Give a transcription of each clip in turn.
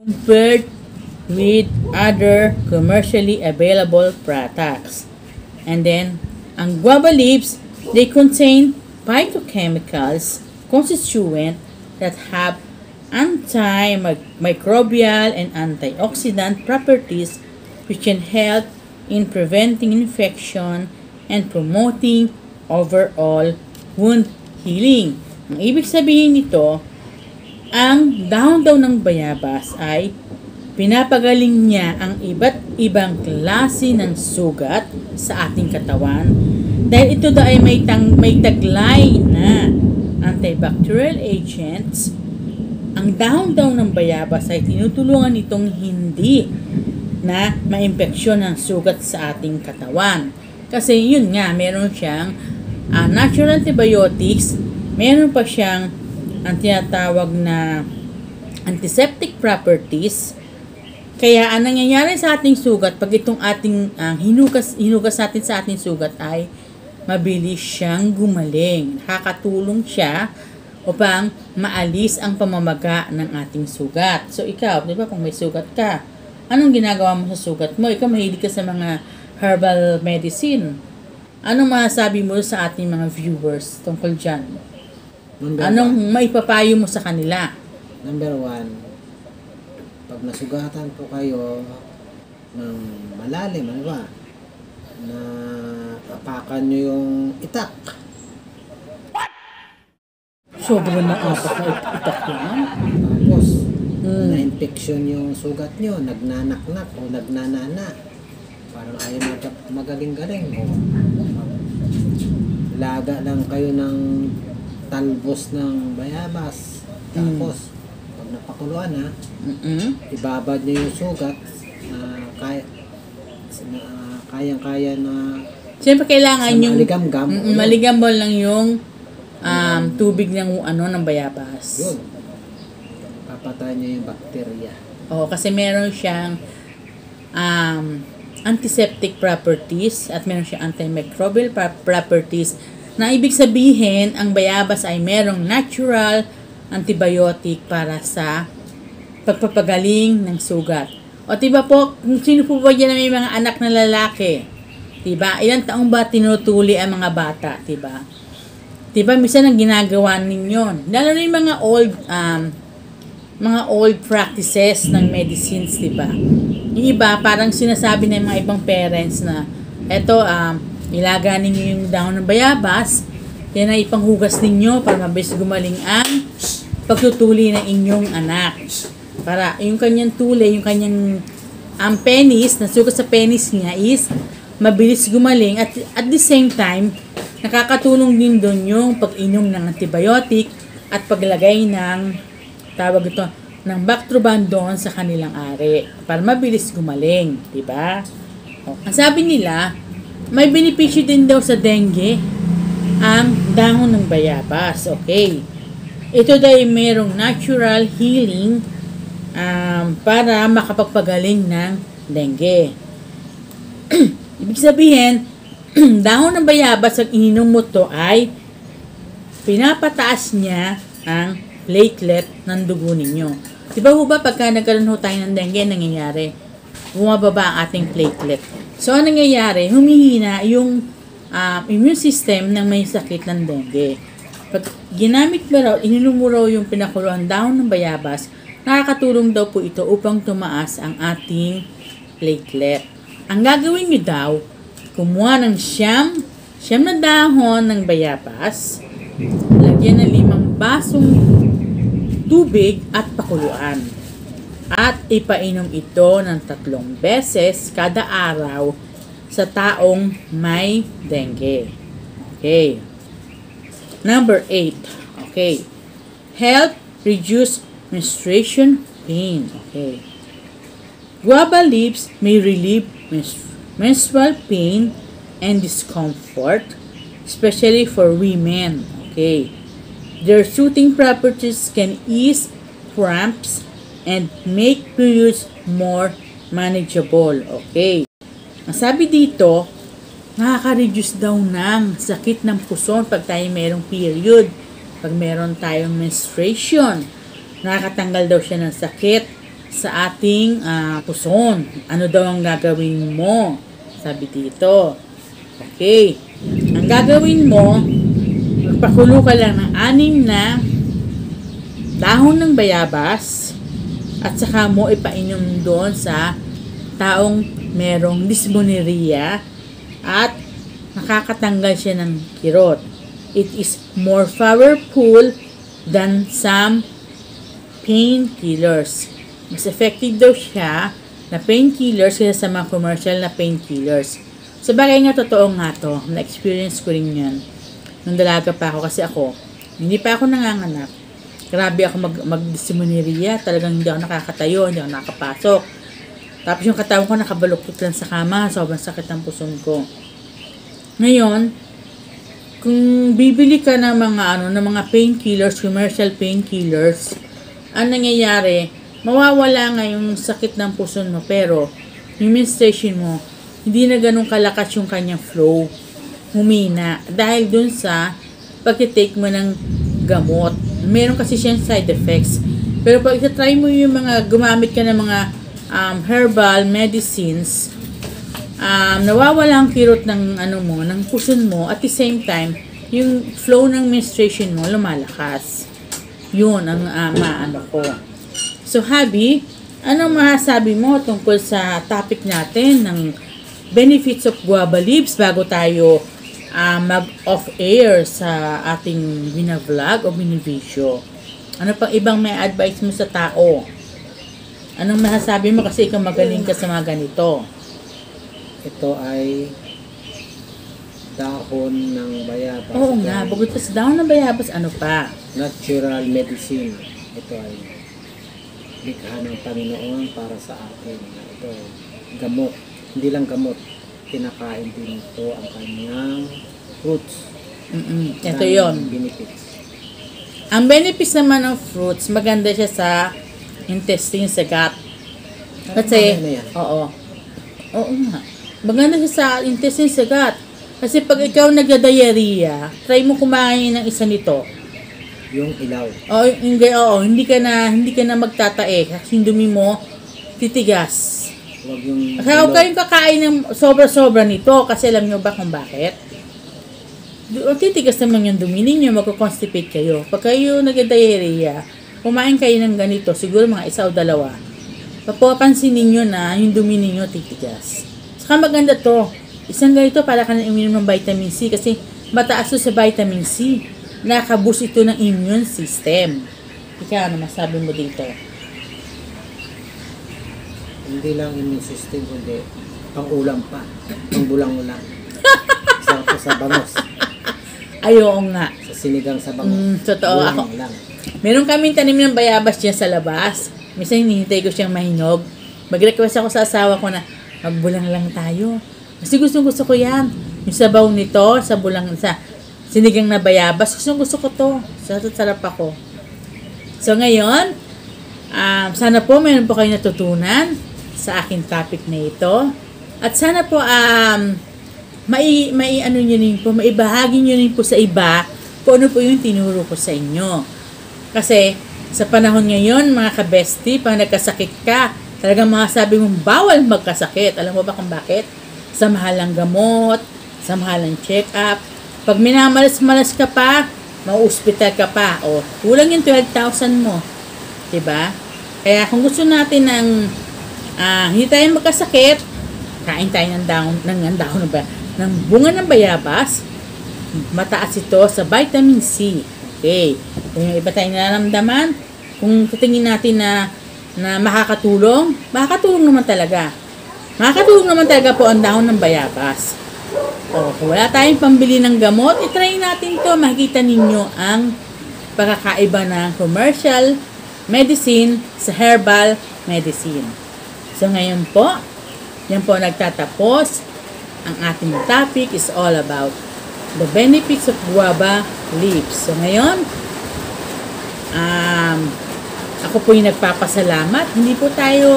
compared with other commercially available products. And then, ang guava leaves, they contain phytochemicals, constituent that have antimicrobial and antioxidant properties which can help in preventing infection and promoting overall wound healing. Ang ibig sabihin nito, ang dahon daw ng bayabas ay pinapagaling niya ang iba't ibang klase ng sugat sa ating katawan dahil ito daw ay may taglay na antibacterial agents. Ang dahon daw ng bayabas ay tinutulungan itong hindi na maimpeksyon ng sugat sa ating katawan. Kasi yun nga, meron siyang natural antibiotics, meron pa siyang ang tinatawag na antiseptic properties. Kaya ang nangyayari sa ating sugat, pag itong ating hinugas natin sa ating sugat ay mabilis siyang gumaling. Nakakatulong siya upang maalis ang pamamaga ng ating sugat. So ikaw, di ba, kung may sugat ka, anong ginagawa mo sa sugat mo? Ikaw mahilig ka sa mga herbal medicine. Anong masasabi mo sa ating mga viewers tungkol dyan? Anong maipapayo mo sa kanila? Number 1, pag nasugatan po kayo ng malalim, ano ba? Na apakan nyo yung itak. Sobrang naapak na itak naman. Tapos, na-infection yung sugat nyo, nagnanaknak o nagnanana. Parang ayaw magaling-galing. O laga lang kayo ng talbos ng bayabas. Tapos, pag napakuluan ibabad nyo yung sugat kayang-kaya na siyempre kailangan yung maligam lang yung tubig ng ng bayabas. Yun. Papatay niya yung bakterya. Oo, kasi meron siyang antiseptic properties at meron siyang antimicrobial properties na ibig sabihin ang bayabas ay merong natural antibiotic para sa pagpapagaling ng sugat. O diba po, kung sino po ba dyan na may mga anak na lalaki? Diba? Ilang taong ba tinutuli ang mga bata? Diba? Diba, minsan ang ginagawa ninyo. Lalo na yung mga old practices ng medicines, diba? Yung iba, parang sinasabi ng mga ibang parents na, eto, ilaga ninyo yung dahon ng bayabas, yan ay ipanghugas ninyo para mabilis gumaling ang pagtutuli ng inyong anak. Para yung kanyang tuli, yung kanyang penis, nasugat sa penis niya is mabilis gumaling at the same time, nakakatulong din doon yung pag-inom ng antibiotic at paglagay ng ng Bactroban doon sa kanilang ari para mabilis gumaling, di ba? Ang sabi nila, may benepisyo din daw sa dengue ang dahon ng bayabas. Okay. Ito daw ay merong natural healing para makapagpagaling ng dengue. Ibig sabihin, dahon ng bayabas ang ininom mo to ay pinapataas niya ang platelet ng dugo ninyo. Diba ho ba pagka nagkaroon ho tayo ng dengue, nangyayari? Bumababa ang ating platelet. So, ang nangyayari, humihina yung immune system ng may sakit ng dengue. Pag ginamit mo raw, ininom mo raw yung pinakuluan dahon ng bayabas, nakakatulong daw po ito upang tumaas ang ating platelet. Ang gagawin nyo daw, kumuha ng siyam na dahon ng bayabas, lagyan ng 5 basong tubig at pakuluan. At ipainom ito ng 3 beses kada araw sa taong may dengue. Okay. Number 8. Okay. Help reduce menstruation pain. Okay. Guava leaves may relieve menstrual pain and discomfort, especially for women. Okay. Their soothing properties can ease cramps and make periods more manageable. Okay. Ang sabi dito, nakaka-reduce daw ng sakit ng puson pag tayo mayroong period. Pag meron tayong menstruation, nakakatanggal daw siya ng sakit sa ating puson. Ano daw ang gagawin mo? Sabi dito. Okay. Ang gagawin mo, magpakulo ka lang ng 6 na dahon ng bayabas at saka mo ipainom doon sa taong merong dysmenorrhea at nakakatanggal siya ng kirot. It is more powerful than some painkillers. Mas effective daw siya na painkillers kaysa sa mga commercial na painkillers. Sa bagay nga, totoo nga to. Na-experience ko rin yan. Nung dalaga pa ako, kasi ako, hindi pa ako nanganganak. Grabe ako mag-dysmenorrhea. Talagang hindi ako nakakatayo, hindi ako nakakapasok. Tapos yung katawan ko nakabaluktot lang sa kama. Sobrang sakit ang puson ko. Ngayon, kung bibili ka ng mga ng mga painkillers, commercial painkillers, ang nangyayari, mawawala nga yung sakit ng puson mo, pero yung menstruation mo, hindi na ganun kalakas yung kanyang flow. Humina. Dahil dun sa pag-take mo ng gamot. Meron kasi siyang side effects. Pero pag try mo yung mga, gumamit ka ng mga herbal medicines, nawawala ang kirot ng ng puson mo, at the same time, yung flow ng menstruation mo lumalakas. Yun ang maano ko. So, Habi, anong masasabi mo tungkol sa topic natin ng benefits of guava leaves bago tayo mag-off-air sa ating bina-vlog o bini-video? Ano pang ibang may advice mo sa tao? Anong masasabi mo kasi ikaw magaling ka sa mga ganito? Ito ay dahon ng bayabas. Oo nga, bukod sa dahon ng bayabas, ano pa? Natural medicine. Ito ay likha ng Panginoon para sa atin. Ito ay gamot. Hindi lang gamot. Kinakain din ito ang kanyang fruits. Ito yon. Benefits. Ang benefits naman ng fruits, maganda siya sa intestine, sa gut. Kasi, oo nga. Maganda siya sa intestine, sa gut. Kasi pag ikaw nagda-diarrhea, try mo kumain ng isa nito. Yung ilaw. Hindi ka na magtatae. Kasi yung dumi mo, titigas. Kaya huwag kayong kakain ng sobra-sobra nito. Kasi alam nyo ba kung bakit? Titigas naman yung dumi ninyo, magko-constipate kayo. Pag kayo nagda-diarrhea, kumain kayo ng ganito, siguro mga 1 o 2. Papapansin ninyo na yung dumi ninyo titigas. Saka maganda to. Isang ganito para ka na uminom ng vitamin C kasi mataas to sa vitamin C. Nakaboost ito ng immune system. Ikaw, ano masabi mo dito? Hindi lang immune system, kundi pang-ulam pa. Pang-bulang-ulang. sa bangos. Ayaw nga. Sa sinigang sa bangos. Totoo. Ako, meron kaming tanim ng bayabas dyan sa labas. Minsan hinihintay ko siyang mahinog. Mag-request ako sa asawa ko na magbulang lang tayo. Kasi gusto ko yan. Yung sabaw nito, sa sinigang na bayabas, gusto ko to. Sarap ako. So ngayon, sana po mayroon po kayo natutunan sa aking topic na ito. At sana po maibahagi nyo rin po sa iba kung ano po yung tinuro ko sa inyo. Kasi sa panahon ngayon, mga ka-bestie, pag nagkasakit ka, talagang mga sabi mong bawal magkasakit. Alam mo ba kung bakit? Sa mahal ng gamot, sa mahal ng check-up. Pag minamalas-malas ka pa, mau-hospital ka pa. O, kulang yung 12,000 mo. Diba? Kaya kung gusto natin ng hindi tayo magkasakit, kain tayo ng bunga ng bayabas. Mataas ito sa vitamin C. Okay. Kung yung iba tayong nararamdaman, kung titingin natin na makakatulong naman talaga. Makakatulong naman talaga po ang dahon ng bayabas. O, kung wala tayong pambili ng gamot, itry natin ito. Makikita ninyo ang pagkakaiba ng commercial medicine sa herbal medicine. So, ngayon po, yan po nagtatapos. Ang ating topic is all about the benefits of guava leaves. So, ngayon, ako po yung nagpapasalamat. Hindi po tayo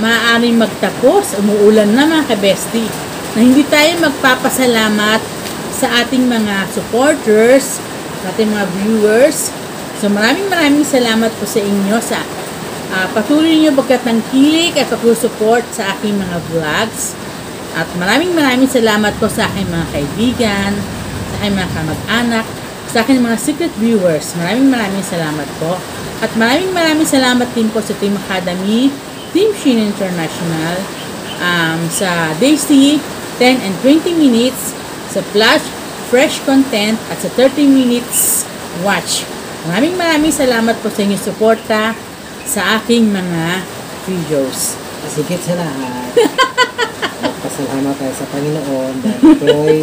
maaaring magtapos. Umuulan na mga ka-bestie. Na hindi tayo magpapasalamat sa ating mga supporters, sa ating mga viewers. So maraming salamat po sa inyo sa Patuloy niyo pagkatangkilik at pag-support sa aking mga vlogs. At maraming salamat po sa aking mga kaibigan, sa aking mga kamag-anak, sa aking mga secret viewers. Maraming salamat po. At maraming salamat din po sa Team Academy, Team Shein International, sa Daisy, 10 and 20 minutes, sa Flash, Fresh Content, at sa 30 minutes watch. Maraming salamat po sa inyong suporta sa aking mga videos. Sigit sa lahat. Magpasalamat tayo sa Panginoon dahil ito'y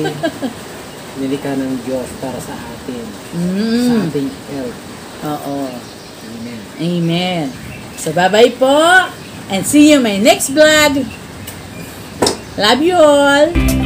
nilikha ng Diyos para sa atin. Sa ating health. Oo. Amen. Amen. So, bye-bye po. And see you in my next vlog. Love you all.